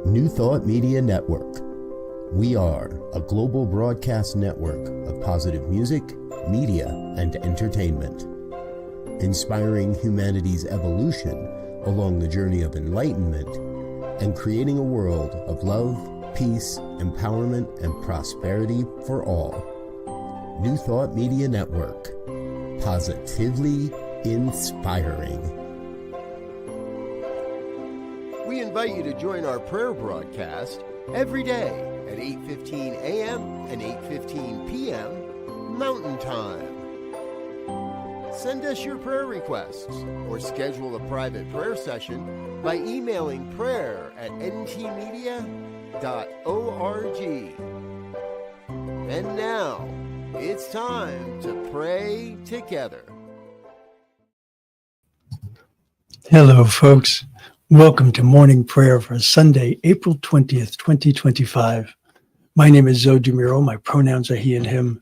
New Thought Media Network. We are a global broadcast network of positive music, media, and entertainment, inspiring humanity's evolution along the journey of enlightenment and creating a world of love, peace, empowerment, and prosperity for all. New Thought Media Network. Positively inspiring. We invite you to join our prayer broadcast every day at 8:15 a.m. and 8:15 p.m. Mountain Time. Send us your prayer requests or schedule a private prayer session by emailing prayer@ntmedia.org. And now, it's time to pray together. Hello, folks. Welcome to morning prayer for Sunday, April 20th, 2025. My name is Muro. My pronouns are he and him.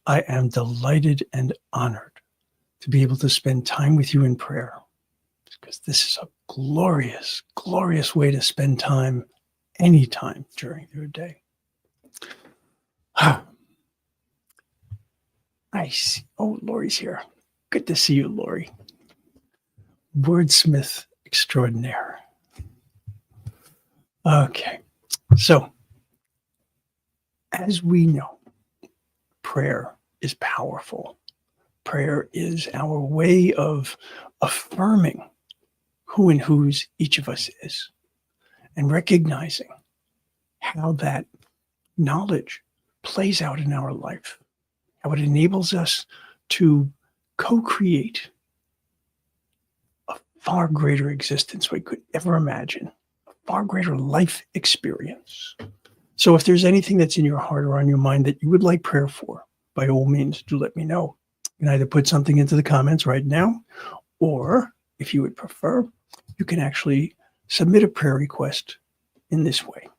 I am delighted and honored to be able to spend time with you in prayer, because this is a glorious, glorious way to spend time anytime during your day. I see. Oh, Lori's here. Good to see you, Lori. Wordsmith extraordinaire. Okay, so as we know, prayer is powerful. Prayer is our way of affirming who and whose each of us is, and recognizing how that knowledge plays out in our life, how it enables us to co-create a far greater existence we could ever imagine, a far greater life experience. So if there's anything that's in your heart or on your mind that you would like prayer for, by all means, do let me know. You can either put something into the comments right now, or if you would prefer, you can actually submit a prayer request in this way.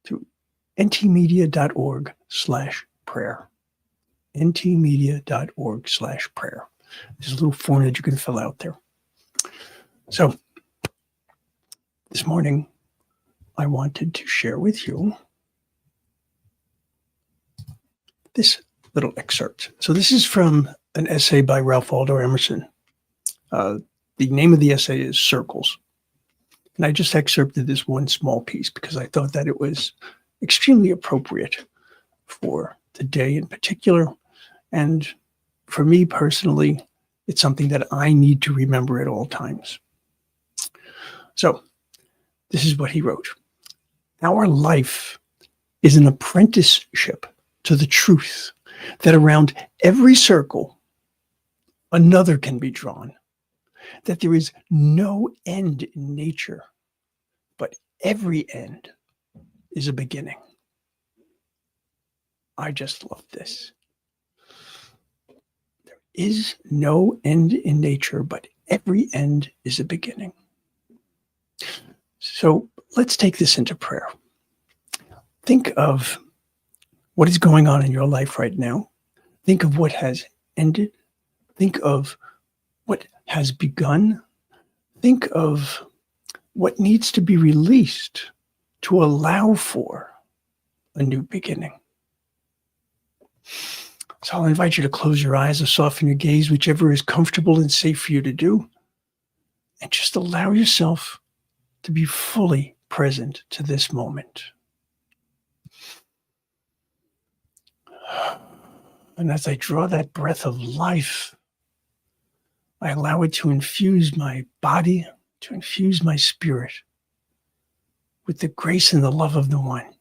To ntmedia.org/prayer. ntmedia.org/prayer. There's a little form that you can fill out there. So this morning, I wanted to share with you this little excerpt. So this is from an essay by Ralph Waldo Emerson. The name of the essay is Circles. And I just excerpted this one small piece because I thought that it was extremely appropriate for today in particular. And for me personally, it's something that I need to remember at all times. So this is what he wrote. Our life is an apprenticeship to the truth that around every circle, another can be drawn, that there is no end in nature, but every end is a beginning. I just love this. There is no end in nature, but every end is a beginning. So let's take this into prayer. Think of what is going on in your life right now. Think of what has ended. Think of what has begun. Think of what needs to be released to allow for a new beginning. So I'll invite you to close your eyes or soften your gaze, whichever is comfortable and safe for you to do, and just allow yourself to be fully present to this moment. And as I draw that breath of life, I allow it to infuse my body, to infuse my spirit with the grace and the love of the One.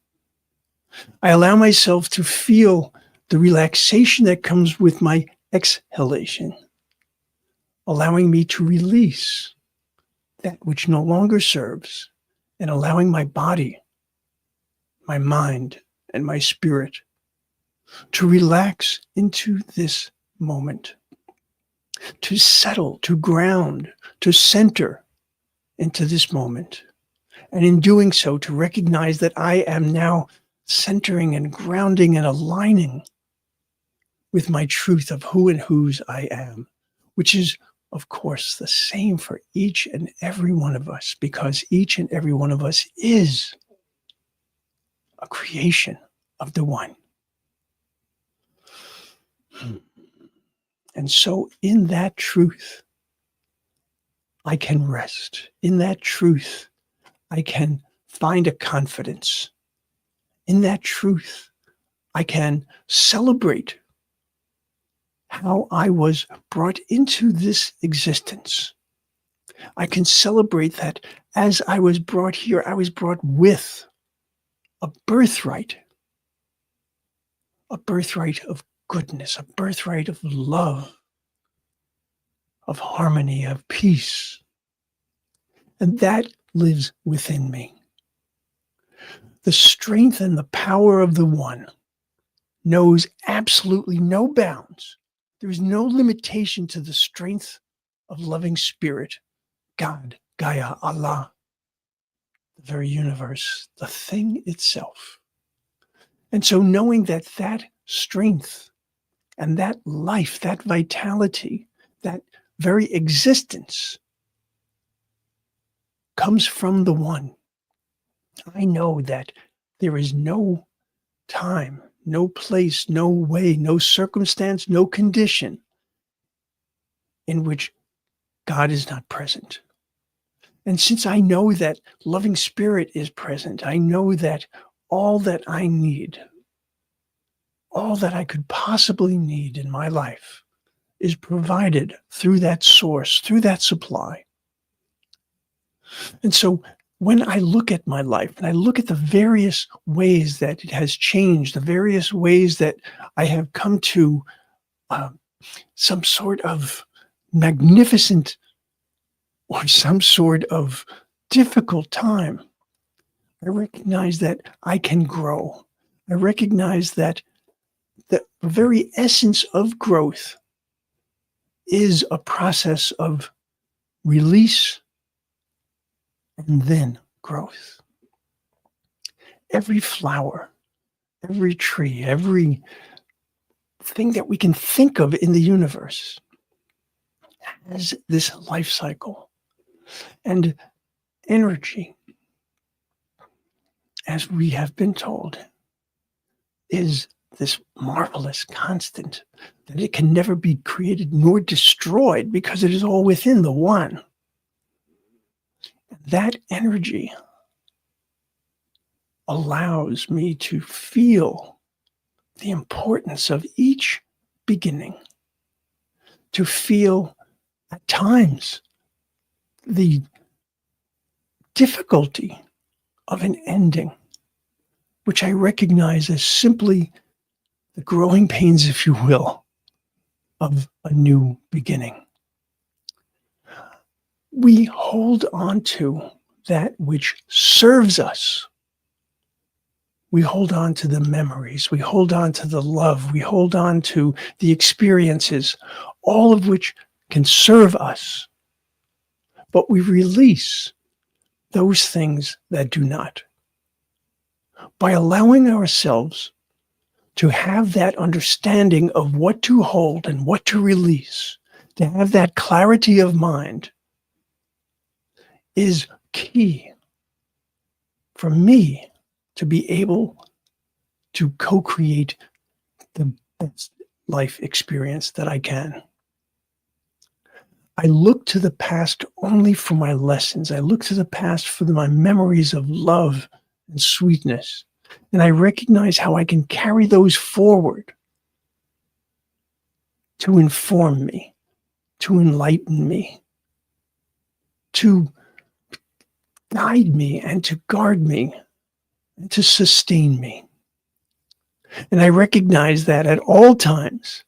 I allow myself to feel the relaxation that comes with my exhalation, allowing me to release that which no longer serves, and allowing my body, my mind, and my spirit to relax into this moment, to settle, to ground, to center into this moment. And in doing so, to recognize that I am now centering and grounding and aligning with my truth of who and whose I am, which is of course, the same for each and every one of us, because each and every one of us is a creation of the One. And so in that truth, I can rest. In that truth, I can find a confidence. In that truth, I can celebrate how I was brought into this existence. I can celebrate that as I was brought here, I was brought with a birthright of goodness, a birthright of love, of harmony, of peace. And that lives within me. The strength and the power of the One knows absolutely no bounds. There is no limitation to the strength of loving spirit, God, Gaia, Allah, the very universe, the thing itself. And so knowing that that strength and that life, that vitality, that very existence comes from the One, I know that there is no time, no place, no way, no circumstance, no condition in which God is not present. And since I know that loving spirit is present, I know that all that I need, all that I could possibly need in my life is provided through that source, through that supply. And so when I look at my life and I look at the various ways that it has changed, the various ways that I have come to some sort of magnificent or some sort of difficult time, I recognize that I can grow. I recognize that the very essence of growth is a process of release and then growth. Every flower, every tree, every thing that we can think of in the universe has this life cycle. And energy, as we have been told, is this marvelous constant that it can never be created nor destroyed because it is all within the One. That energy allows me to feel the importance of each beginning, to feel at times the difficulty of an ending, which I recognize as simply the growing pains, if you will, of a new beginning. We hold on to that which serves us. We hold on to the memories. We hold on to the love. We hold on to the experiences, all of which can serve us. But we release those things that do not. By allowing ourselves to have that understanding of what to hold and what to release, to have that clarity of mind, is key for me to be able to co-create the best life experience that I can. I look to the past only for my lessons. I look to the past for my memories of love and sweetness. And I recognize how I can carry those forward to inform me, to enlighten me, to guide me and to guard me and to sustain me. And I recognize that at all times,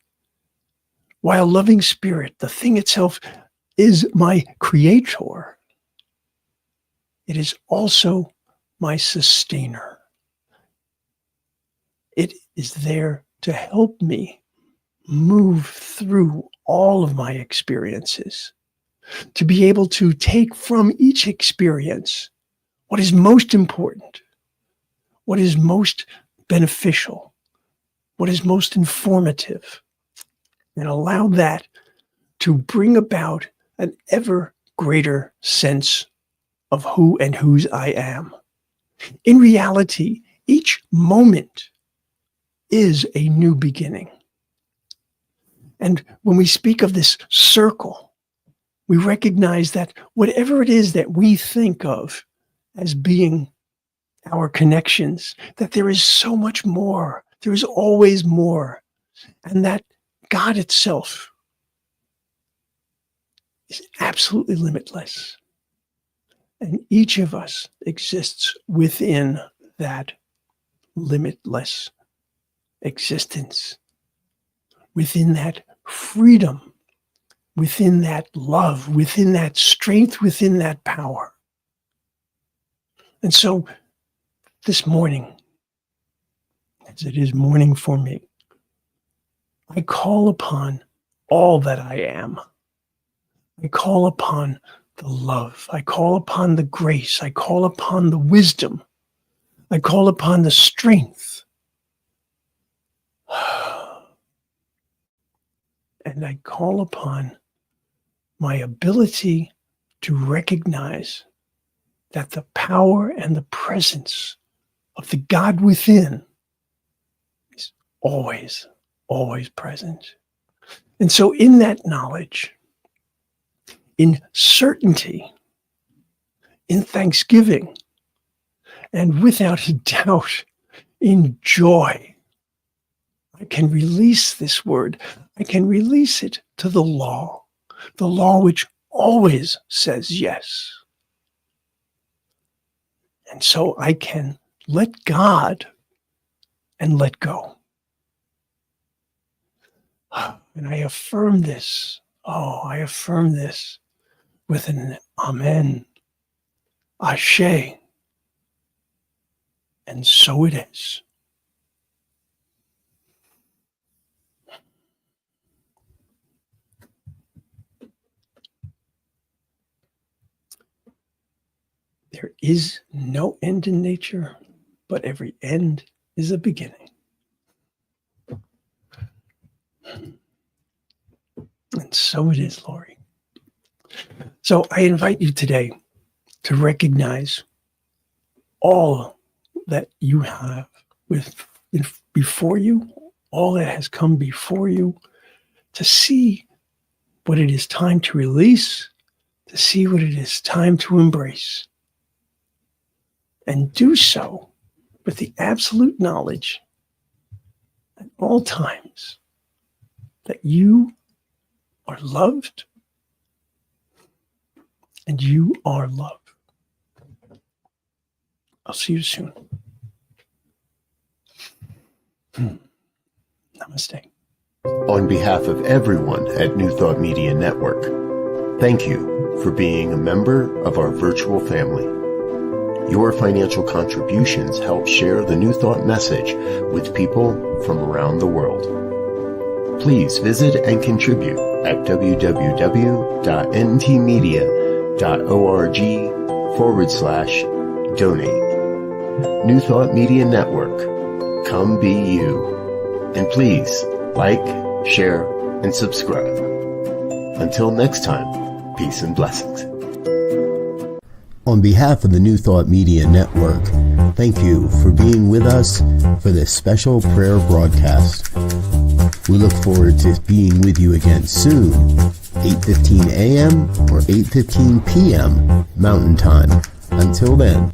while loving spirit, the thing itself, is my creator, it is also my sustainer. It is there to help me move through all of my experiences, to be able to take from each experience what is most important, what is most beneficial, what is most informative, and allow that to bring about an ever greater sense of who and whose I am. In reality, each moment is a new beginning. And when we speak of this circle, we recognize that whatever it is that we think of as being our connections, that there is so much more. There is always more. And that God itself is absolutely limitless. And each of us exists within that limitless existence, within that freedom, within that love, within that strength, within that power. And so this morning, as it is morning for me, I call upon all that I am. I call upon the love. I call upon the grace. I call upon the wisdom. I call upon the strength. And I call upon my ability to recognize that the power and the presence of the God within is always, always present. And so in that knowledge, in certainty, in thanksgiving, and without a doubt, in joy, I can release this word. I can release it to the law which always says yes. And so I can let God and let go. And I affirm this. I affirm this with an amen, ashe, and so it is. There is no end in nature, but every end is a beginning. And so it is, Lori. So I invite you today to recognize all that you have before you, all that has come before you, to see what it is time to release, to see what it is time to embrace. And do so with the absolute knowledge at all times that you are loved and you are love. I'll see you soon. Namaste. On behalf of everyone at New Thought Media Network, thank you for being a member of our virtual family. Your financial contributions help share the New Thought message with people from around the world. Please visit and contribute at www.ntmedia.org/donate. New Thought Media Network, come be you. And please like, share, and subscribe. Until next time, peace and blessings. On behalf of the New Thought Media Network, thank you for being with us for this special prayer broadcast. We look forward to being with you again soon, 8:15 a.m. or 8:15 p.m. Mountain Time. Until then.